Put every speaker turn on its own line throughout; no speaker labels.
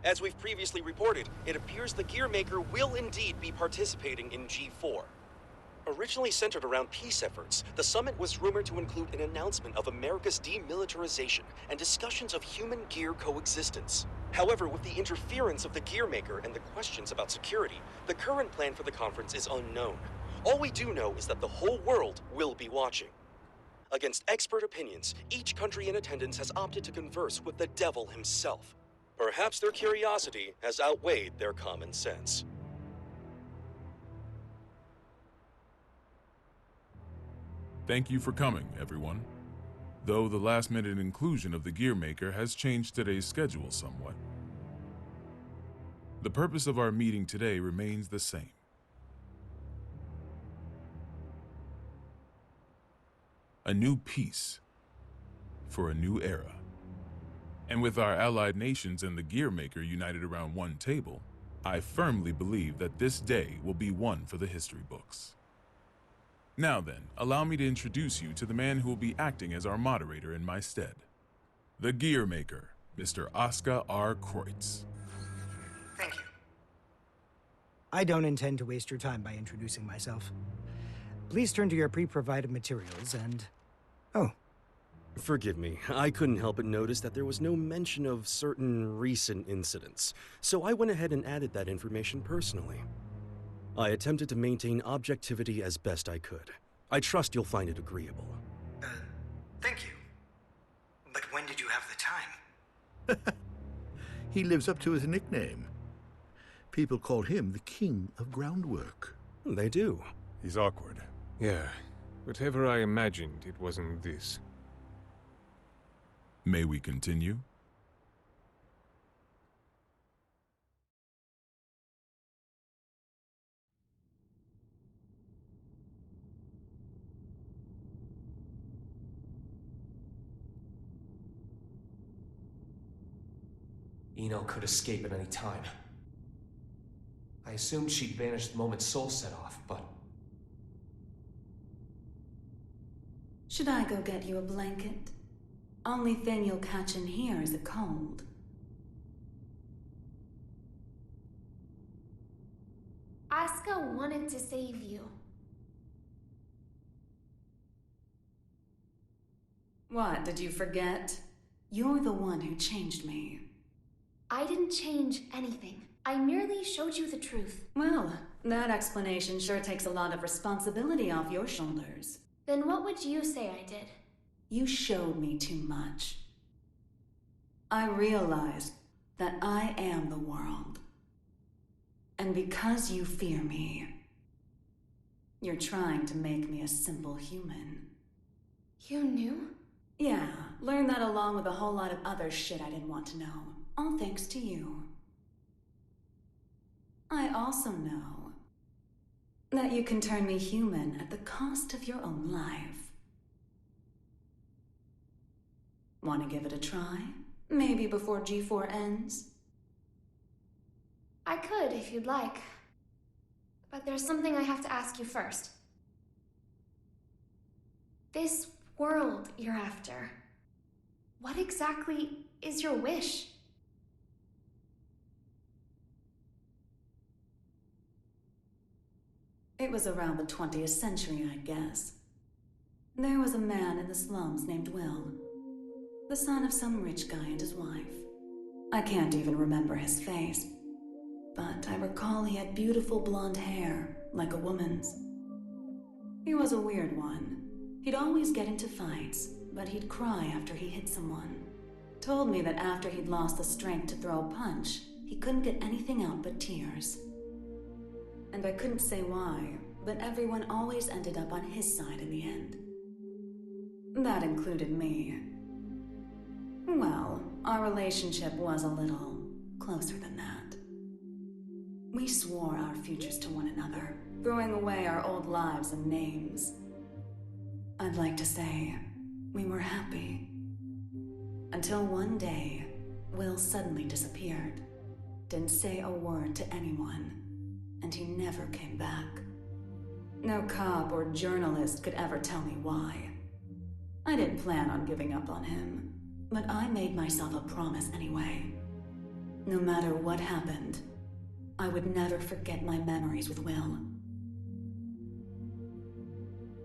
As we've previously reported, it appears the Gearmaker will indeed be participating in G4. Originally centered around peace efforts, the summit was rumored to include an announcement of America's demilitarization and discussions of human-gear coexistence. However, with the interference of the Gearmaker and the questions about security, the current plan for the conference is unknown. All we do know is that the whole world will be watching. Against expert opinions, each country in attendance has opted to converse with the devil himself. Perhaps their curiosity has outweighed their common sense.
Thank you for coming, everyone. Though the last-minute inclusion of the Gearmaker has changed today's schedule somewhat. The purpose of our meeting today remains the same. A new peace for a new era. And with our allied nations and the Gearmaker united around one table, I firmly believe that this day will be one for the history books. Now then, allow me to introduce you to the man who will be acting as our moderator in my stead. The Gearmaker, Mr. Oscar R. Kreutz.
Thank you. I don't intend to waste your time by introducing myself. Please turn to your pre-provided materials and... Oh.
Forgive me, I couldn't help but notice that there was no mention of certain recent incidents, so I went ahead and added that information personally. I attempted to maintain objectivity as best I could. I trust you'll find it agreeable.
Thank you. But when did you have the time?
He lives up to his nickname. People call him the King of Groundwork.
They do.
He's awkward. Yeah, whatever I imagined, it wasn't this.
May we continue?
Eno could escape at any time. I assumed she'd vanished the moment Soul set off, but...
Should I go get you a blanket? Only thing you'll catch in here is a cold.
Asuka wanted to save you.
What, did you forget? You're the one who changed me.
I didn't change anything. I merely showed you the truth.
Well, that explanation sure takes a lot of responsibility off your shoulders.
Then what would you say I did?
You showed me too much. I realized that I am the world. And because you fear me, you're trying to make me a simple human.
You knew?
Yeah, learned that along with a whole lot of other shit I didn't want to know. All thanks to you. I also know that you can turn me human at the cost of your own life. Want to give it a try? Maybe before G4 ends?
I could, if you'd like. But there's something I have to ask you first. This world you're after, what exactly is your wish?
It was around the 20th century, I guess. There was a man in the slums named Will, the son of some rich guy and his wife. I can't even remember his face, but I recall he had beautiful blonde hair, like a woman's. He was a weird one. He'd always get into fights, but he'd cry after he hit someone. Told me that after he'd lost the strength to throw a punch, he couldn't get anything out but tears. And I couldn't say why, but everyone always ended up on his side in the end. That included me. Well, our relationship was a little closer than that. We swore our futures to one another, throwing away our old lives and names. I'd like to say we were happy. Until one day, Will suddenly disappeared. Didn't say a word to anyone. And he never came back. No cop or journalist could ever tell me why. I didn't plan on giving up on him, but I made myself a promise anyway. No matter what happened, I would never forget my memories with Will.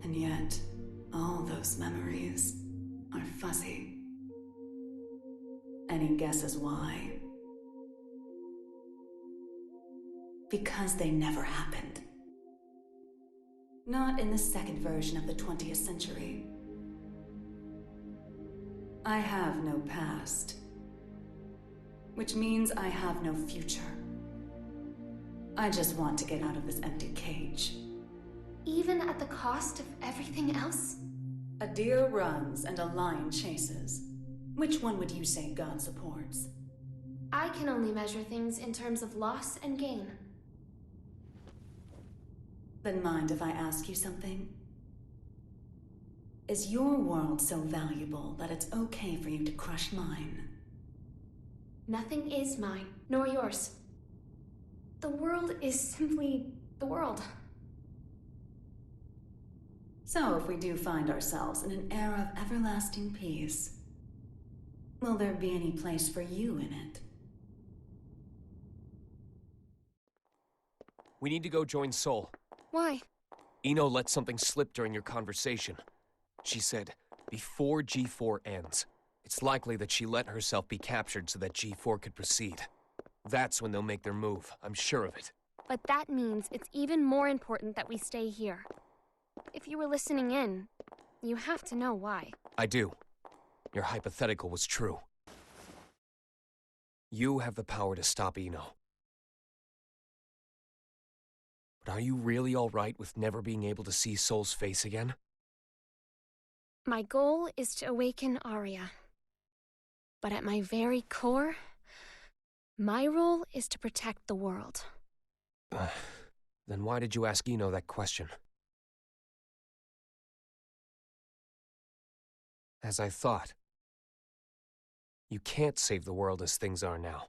And yet, all those memories are fuzzy. Any guesses why? Because they never happened. Not in the second version of the 20th century. I have no past. Which means I have no future. I just want to get out of this empty cage.
Even at the cost of everything else?
A deer runs and a lion chases. Which one would you say God supports?
I can only measure things in terms of loss and gain.
Then mind if I ask you something? Is your world so valuable that it's okay for you to crush mine?
Nothing is mine, nor yours. The world is simply the world.
So if we do find ourselves in an era of everlasting peace, will there be any place for you in it?
We need to go join Sol.
Why?
Eno let something slip during your conversation. She said, before G4 ends, it's likely that she let herself be captured so that G4 could proceed. That's when they'll make their move, I'm sure of it.
But that means it's even more important that we stay here. If you were listening in, you have to know why.
I do. Your hypothetical was true. You have the power to stop Eno. But are you really all right with never being able to see Sol's face again?
My goal is to awaken Arya. But at my very core, my role is to protect the world.
Then why did you ask Eno that question? As I thought, you can't save the world as things are now.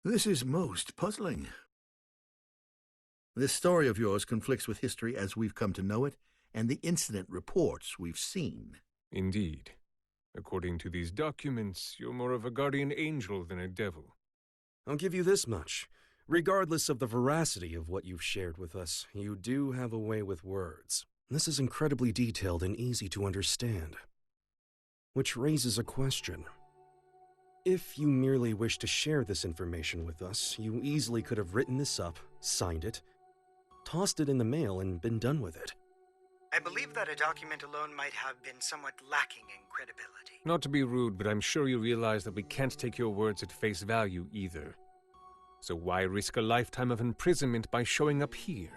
This is most puzzling. This story of yours conflicts with history as we've come to know it, and the incident reports we've seen.
Indeed. According to these documents, you're more of a guardian angel than a devil.
I'll give you this much. Regardless of the veracity of what you've shared with us, you do have a way with words. This is incredibly detailed and easy to understand. Which raises a question. If you merely wish to share this information with us, you easily could have written this up, signed it, tossed it in the mail, and been done with it.
I believe that a document alone might have been somewhat lacking in credibility.
Not to be rude, but I'm sure you realize that we can't take your words at face value either. So why risk a lifetime of imprisonment by showing up here?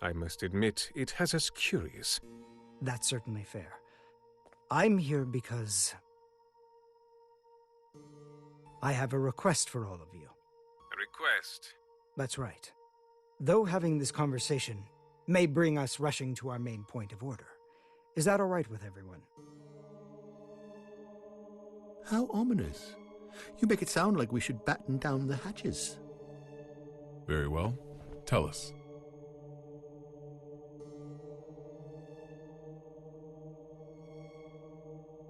I must admit, it has us curious.
That's certainly fair. I'm here because I have a request for all of you.
A request?
That's right. Though having this conversation may bring us rushing to our main point of order, is that all right with everyone?
How ominous. You make it sound like we should batten down the hatches.
Very well. Tell us.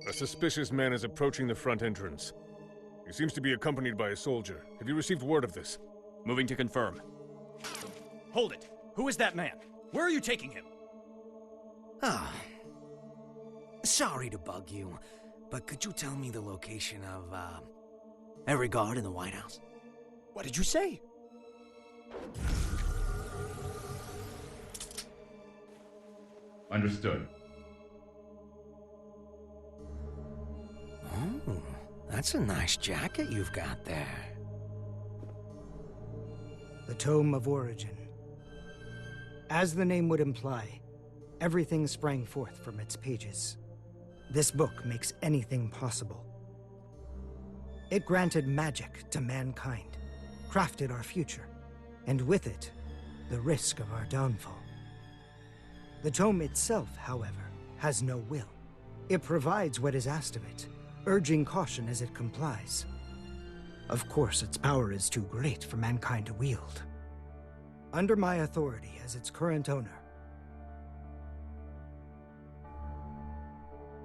A suspicious man is approaching the front entrance. He seems to be accompanied by a soldier. Have you received word of this?
Moving to confirm. Hold it! Who is that man? Where are you taking him?
Sorry to bug you, but could you tell me the location of, every guard in the White House?
What did you say?
Understood.
Oh, that's a nice jacket you've got there.
The Tome of Origin. As the name would imply, everything sprang forth from its pages. This book makes anything possible. It granted magic to mankind, crafted our future, and with it, the risk of our downfall. The tome itself, however, has no will. It provides what is asked of it, urging caution as it complies. Of course, its power is too great for mankind to wield. Under my authority as its current owner,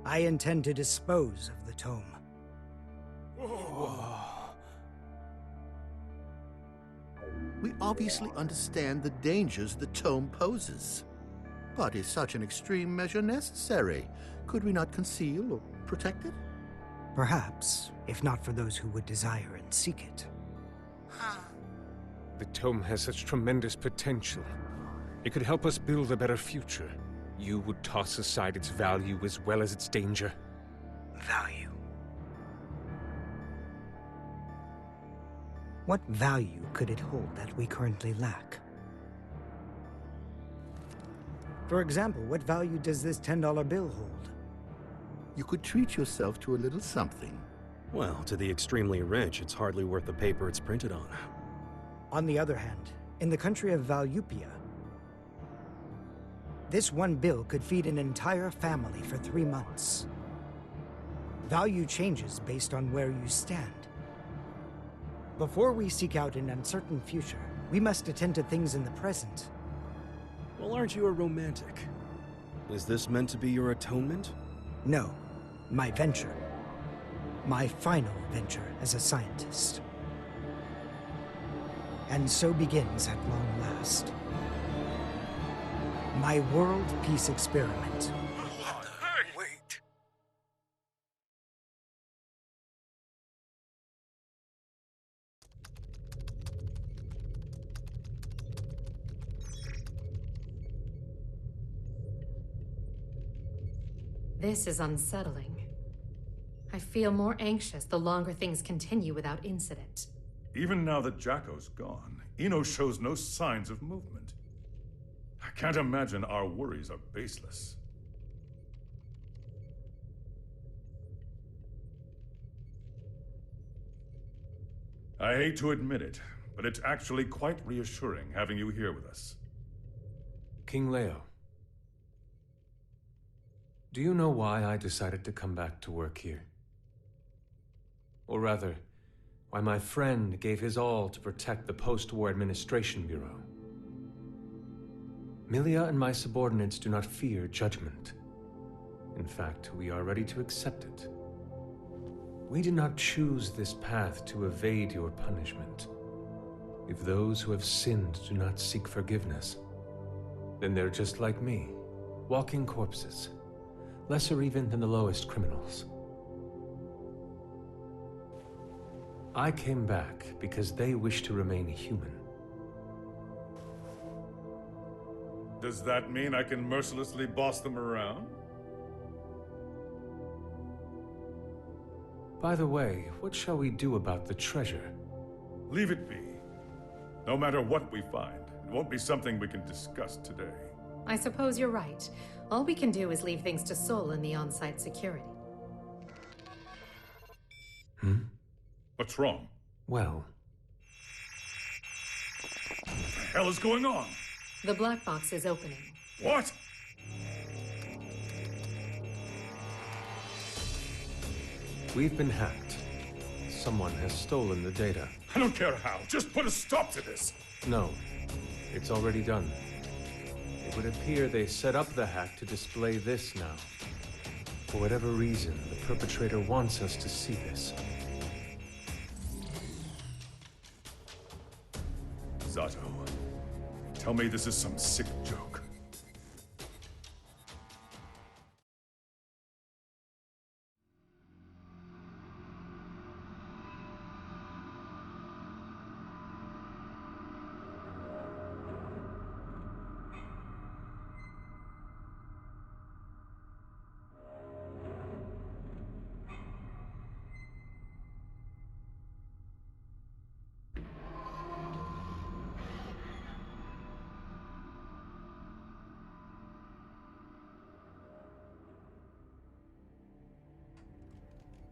I intend to dispose of the tome.
We obviously understand the dangers the tome poses. But is such an extreme measure necessary? Could we not conceal or protect it?
Perhaps, if not for those who would desire and seek it.
The tome has such tremendous potential. It could help us build a better future. You would toss aside its value as well as its danger.
Value. What value could it hold that we currently lack? For example, what value does this $10 bill hold?
You could treat yourself to a little something.
Well, to the extremely rich, it's hardly worth the paper it's printed on.
On the other hand, in the country of Valyupia, this one bill could feed an entire family for 3 months. Value changes based on where you stand. Before we seek out an uncertain future, we must attend to things in the present.
Well, aren't you a romantic? Is this meant to be your atonement?
No, my venture. My final venture as a scientist. And so begins at long last my world peace experiment.
Wait.
This is unsettling. I feel more anxious the longer things continue without incident.
Even now that Jacko's gone, Eno shows no signs of movement. I can't imagine our worries are baseless. I hate to admit it, but it's actually quite reassuring having you here with us.
King Leo, do you know why I decided to come back to work here? Or rather, why my friend gave his all to protect the Post-War Administration Bureau? Milia and my subordinates do not fear judgment. In fact, we are ready to accept it. We did not choose this path to evade your punishment. If those who have sinned do not seek forgiveness, then they're just like me, walking corpses, lesser even than the lowest criminals. I came back because they wish to remain human.
Does that mean I can mercilessly boss them around?
By the way, what shall we do about the treasure?
Leave it be. No matter what we find, it won't be something we can discuss today.
I suppose you're right. All we can do is leave things to Sol and the on-site security.
What's wrong?
Well,
What the hell is going on?
The black box is opening.
What?
we've been hacked. Someone has stolen the data.
I don't care how. Just put a stop to this.
No, it's already done. It would appear they set up the hack to display this now. For whatever reason, the perpetrator wants us to see this.
Zato, tell me this is some sick joke.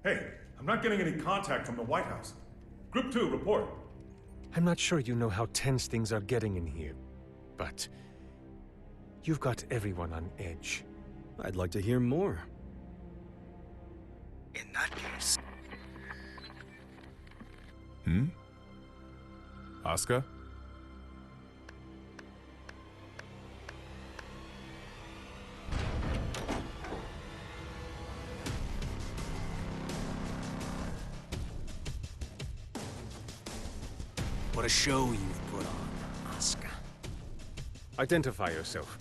Hey, I'm not getting any contact from the White House. Group 2, report.
I'm not sure you know how tense things are getting in here, but you've got everyone on edge.
I'd like to hear more.
In that case...
Asuka?
What a show you've put on, Asuka.
Identify yourself.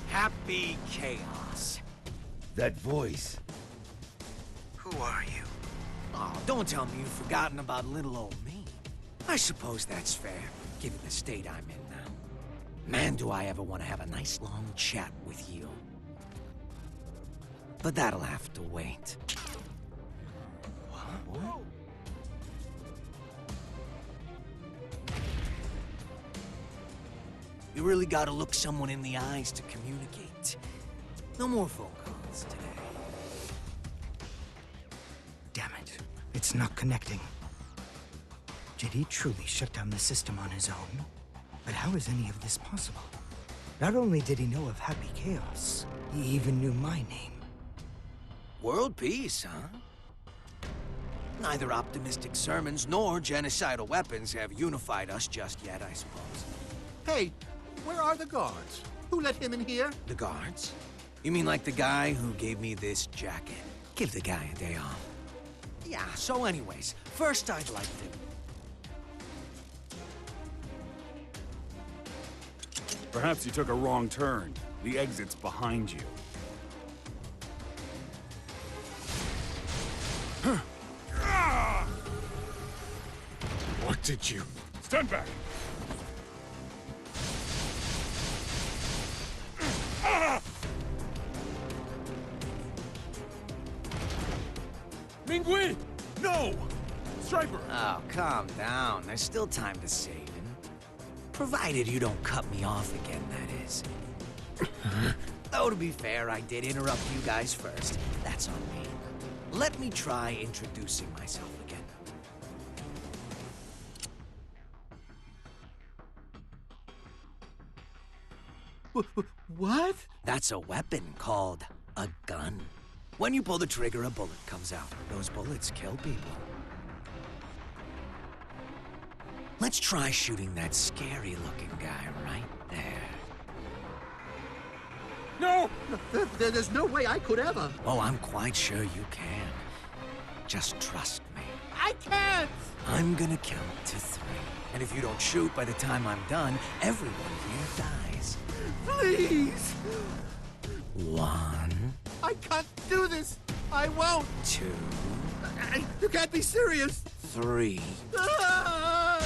Happy Chaos.
That voice.
Who are you? Oh, don't tell me you've forgotten about little old me. I suppose that's fair, given the state I'm in now. Man, do I ever want to have a nice long chat with you. But that'll have to wait. What? You really gotta look someone in the eyes to communicate. No more phone calls today.
Damn it. It's not connecting. Did he truly shut down the system on his own? But how is any of this possible? Not only did he know of Happy Chaos, he even knew my name.
World peace, huh? Neither optimistic sermons nor genocidal weapons have unified us just yet, I suppose.
Hey, where are the guards? Who let him in here?
The guards? You mean like the guy who gave me this jacket? Give the guy a day off. Yeah, so anyways, first I'd like to...
Perhaps you took a wrong turn. The exit's behind you.
What did you... Stand back!
Mingui! No! Striper!
Oh, calm down. There's still time to save him. Provided you don't cut me off again, that is. Though, to be fair, I did interrupt you guys first. That's on me. Let me try introducing myself again.
What?
That's a weapon called a gun. When you pull the trigger, a bullet comes out. Those bullets kill people. Let's try shooting that scary-looking guy right there.
No! There's no way I could ever.
Oh, I'm quite sure you can. Just trust me.
I can't!
I'm gonna count to 3. And if you don't shoot by the time I'm done, everyone here dies.
Please!
1.
I can't do this! I won't!
2.
You can't be serious!
3.
Ah!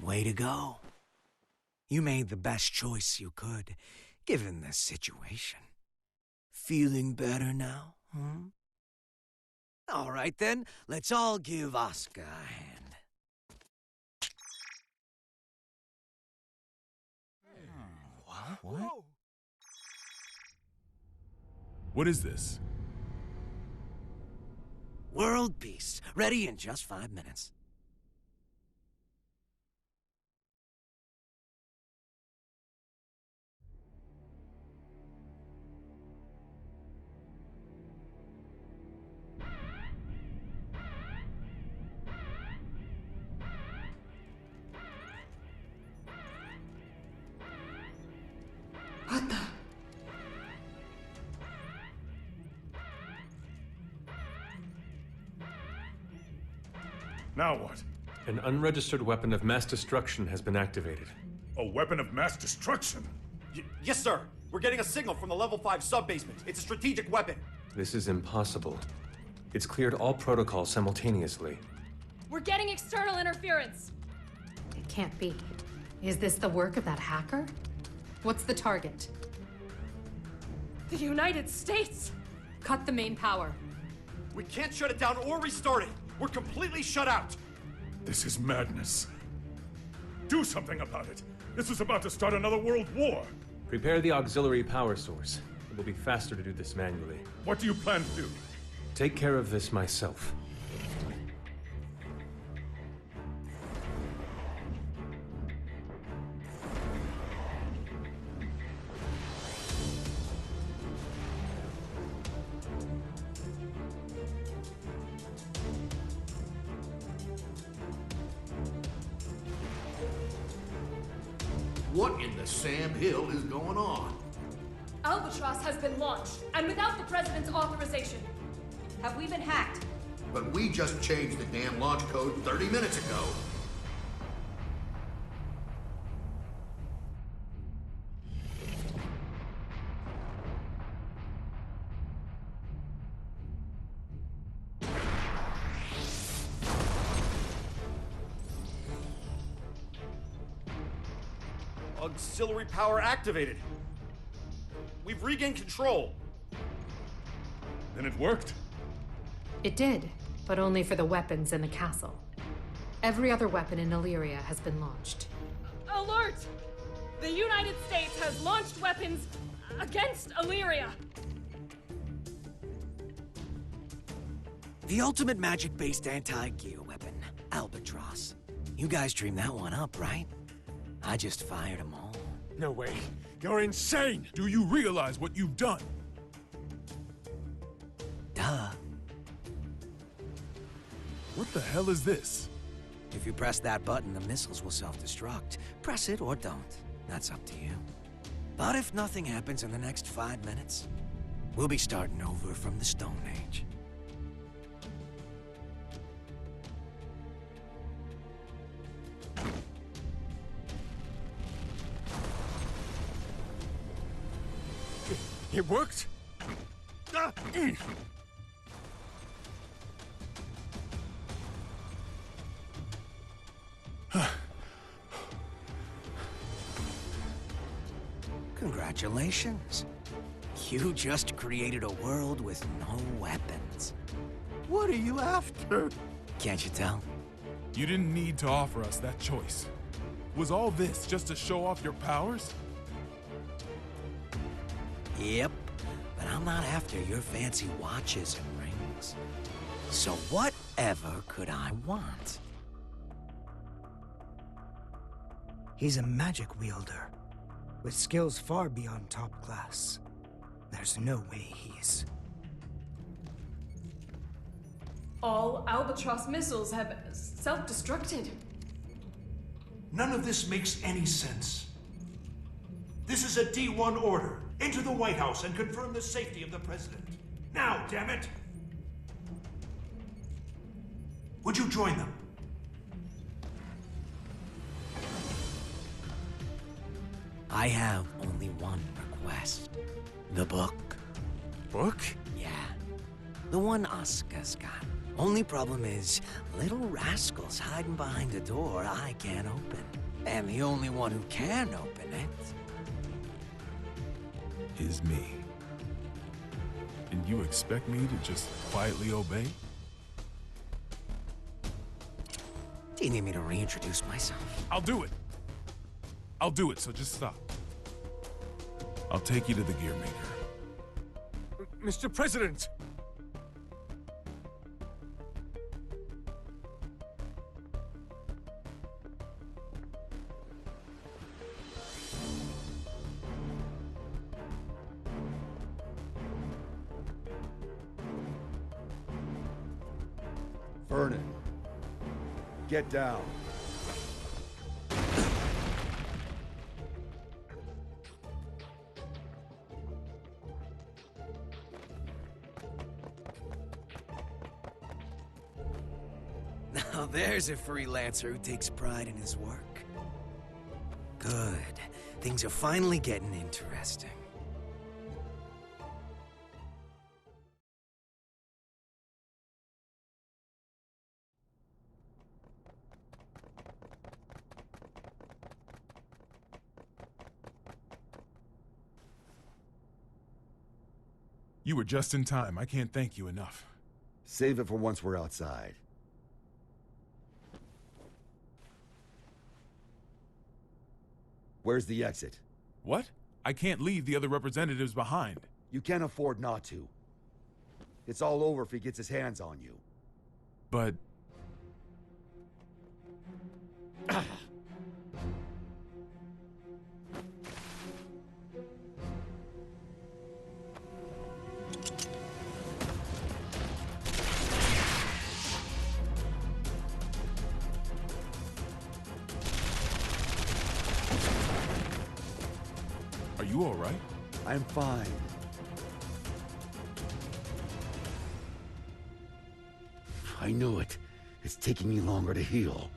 Way to go. You made the best choice you could, given the situation. Feeling better now, huh? All right then, let's all give Asuka a hand.
What? What is this?
World peace, ready in just 5 minutes.
What the?
Now what?
An unregistered weapon of mass destruction has been activated.
A weapon of mass destruction?
Yes, sir. We're getting a signal from the level 5 sub-basement. It's a strategic weapon.
This is impossible. It's cleared all protocols simultaneously.
We're getting external interference.
It can't be. Is this the work of that hacker? What's the target?
The United States!
Cut the main power.
We can't shut it down or restart it. We're completely shut out.
This is madness. Do something about it. This is about to start another world war.
Prepare the auxiliary power source. It will be faster to do this manually.
What do you plan to do?
Take care of this myself.
What in the Sam Hill is going on?
Albatross has been launched, and without the President's authorization.
Have we been hacked?
But we just changed the damn launch code 30 minutes ago.
Auxiliary power activated. We've regained control.
Then it worked.
It did, but only for the weapons in the castle. Every other weapon in Illyria has been launched.
Alert! The United States has launched weapons against Illyria.
The ultimate magic-based anti-gear weapon, Albatross. You guys dreamed that one up, right? I just fired them all.
No way. You're insane!
Do you realize what you've done?
Duh.
What the hell is this?
If you press that button, the missiles will self-destruct. Press it or don't. That's up to you. But if nothing happens in the next 5 minutes, we'll be starting over from the Stone Age.
It worked?
Congratulations. You just created a world with no weapons. What are you after? Can't you tell?
You didn't need to offer us that choice. Was all this just to show off your powers?
Yep, but I'm not after your fancy watches and rings. So whatever could I want?
He's a magic wielder, with skills far beyond top class. There's no way he's...
All Albatross missiles have self-destructed.
None of this makes any sense. This is a D1 order. Enter the White House and confirm the safety of the President. Now, damn it! Would you join them?
I have only one request. The book.
Book?
Yeah. The one Asuka's got. Only problem is, little rascals hiding behind a door I can't open. And the only one who can open it
is me. And you expect me to just quietly obey?
Do you need me to reintroduce myself?
I'll do it. I'll do it, so just stop. I'll take you to the Gear Maker.
Mr. President!
Vernon, get down.
Now there's a freelancer who takes pride in his work. Good. Things are finally getting interesting.
You were just in time. I can't thank you enough.
Save it for once we're outside. Where's the exit?
What? I can't leave the other representatives behind.
You can't afford not to. It's all over if he gets his hands on you.
But... you all right?
I'm fine. I knew it. It's taking me longer to heal.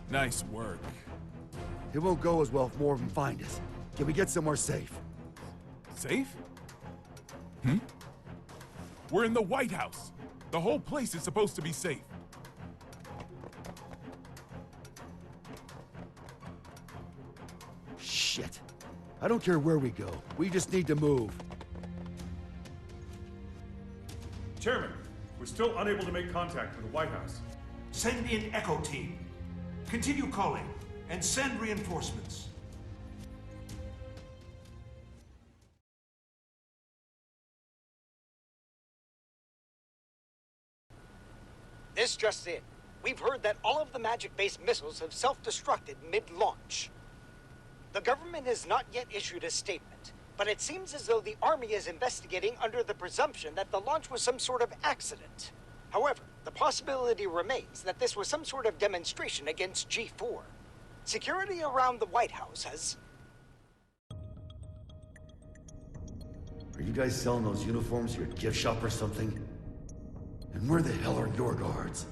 Nice work.
It won't go as well if more of them find us. Can we get somewhere safe?
Safe? We're in the White House. The whole place is supposed to be safe.
Shit. I don't care where we go. We just need to move.
Chairman, we're still unable to make contact with the White House.
Send me an Echo team. Continue calling, and send reinforcements.
This just in. We've heard that all of the magic-based missiles have self-destructed mid-launch. The government has not yet issued a statement, but it seems as though the Army is investigating under the presumption that the launch was some sort of accident. However, the possibility remains that this was some sort of demonstration against G4. Security around the White House has...
Are you guys selling those uniforms to your gift shop or something? And where the hell are your guards?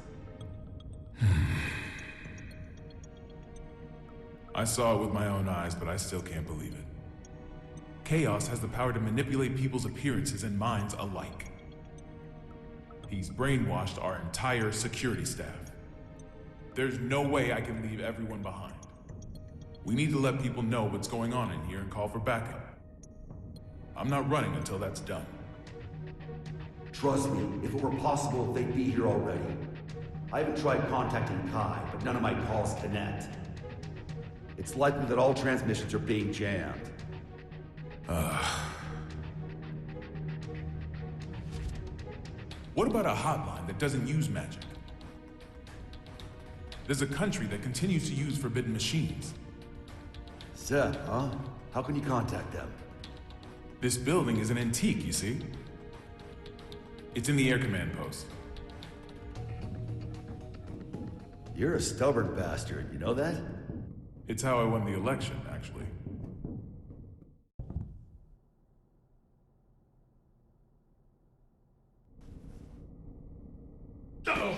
I saw it with my own eyes, but I still can't believe it. Chaos has the power to manipulate people's appearances and minds alike. He's brainwashed our entire security staff. There's no way I can leave everyone behind. We need to let people know what's going on in here and call for backup. I'm not running until that's done.
Trust me, if it were possible, they'd be here already. I haven't tried contacting Kai, but none of my calls connect. It's likely that all transmissions are being jammed.
What about a hotline that doesn't use magic? There's a country that continues to use forbidden machines.
Seth, huh? How can you contact them?
This building is an antique, you see? It's in the air command post.
You're a stubborn bastard, you know that?
It's how I won the election, actually.
Uh-oh!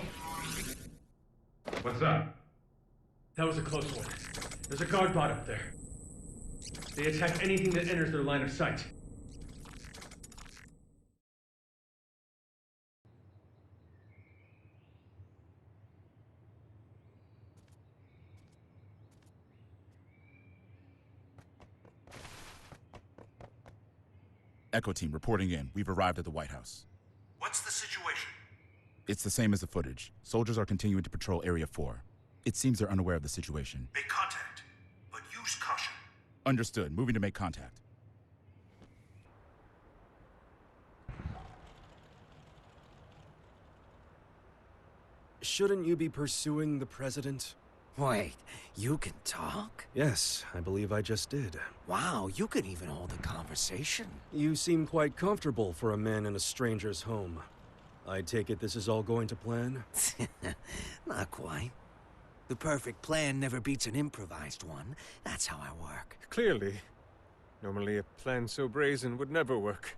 What's that?
That was a close one. There's a guard bot up there. They attack anything that enters their line of sight.
Echo team reporting in. We've arrived at the White House.
What's the situation?
It's the same as the footage. Soldiers are continuing to patrol Area 4. It seems they're unaware of the situation.
Make contact, but use caution.
Understood. Moving to make contact.
Shouldn't you be pursuing the president?
Wait, you can talk?
Yes, I believe I just did.
Wow, you can even hold a conversation.
You seem quite comfortable for a man in a stranger's home. I take it this is all going to plan?
Not quite. The perfect plan never beats an improvised one. That's how I work.
Clearly. Normally a plan so brazen would never work.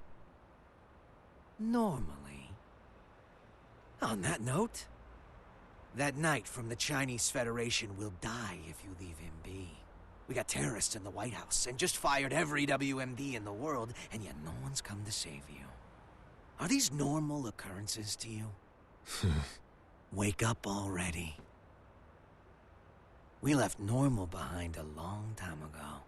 Normally. On that note, that knight from the Chinese Federation will die if you leave him be. We got terrorists in the White House and just fired every WMD in the world, and yet no one's come to save you. Are these normal occurrences to you? Wake up already. We left normal behind a long time ago.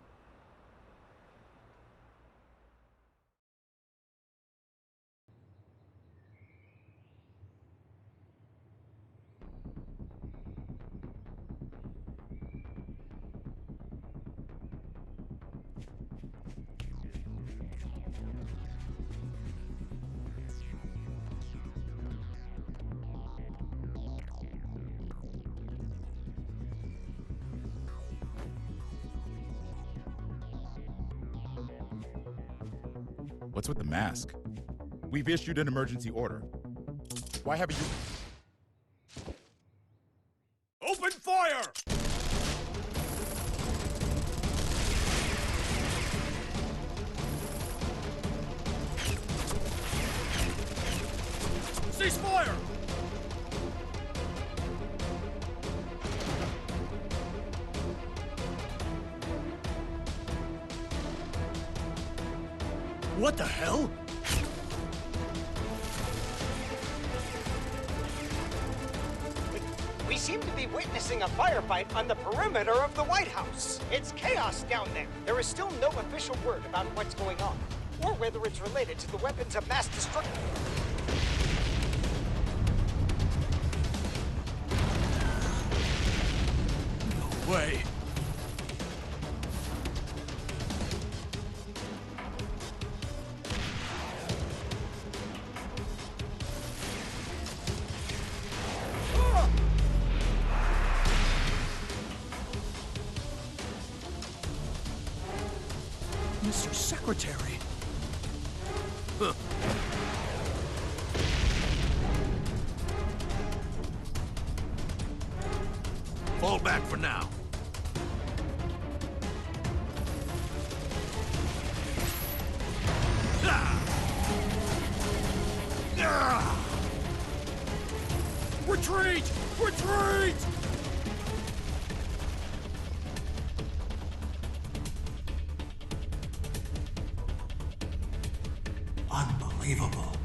What's with the mask? We've issued an emergency order. Why haven't you...
Open fire! Cease fire!
What the hell?
We seem to be witnessing a firefight on the perimeter of the White House. It's chaos down there. There is still no official word about what's going on, or whether it's related to the weapons of mass destruction.
No way.
Mr. Secretary.
Huh.
Fall back for now.
Retreat! Retreat!
Unbelievable.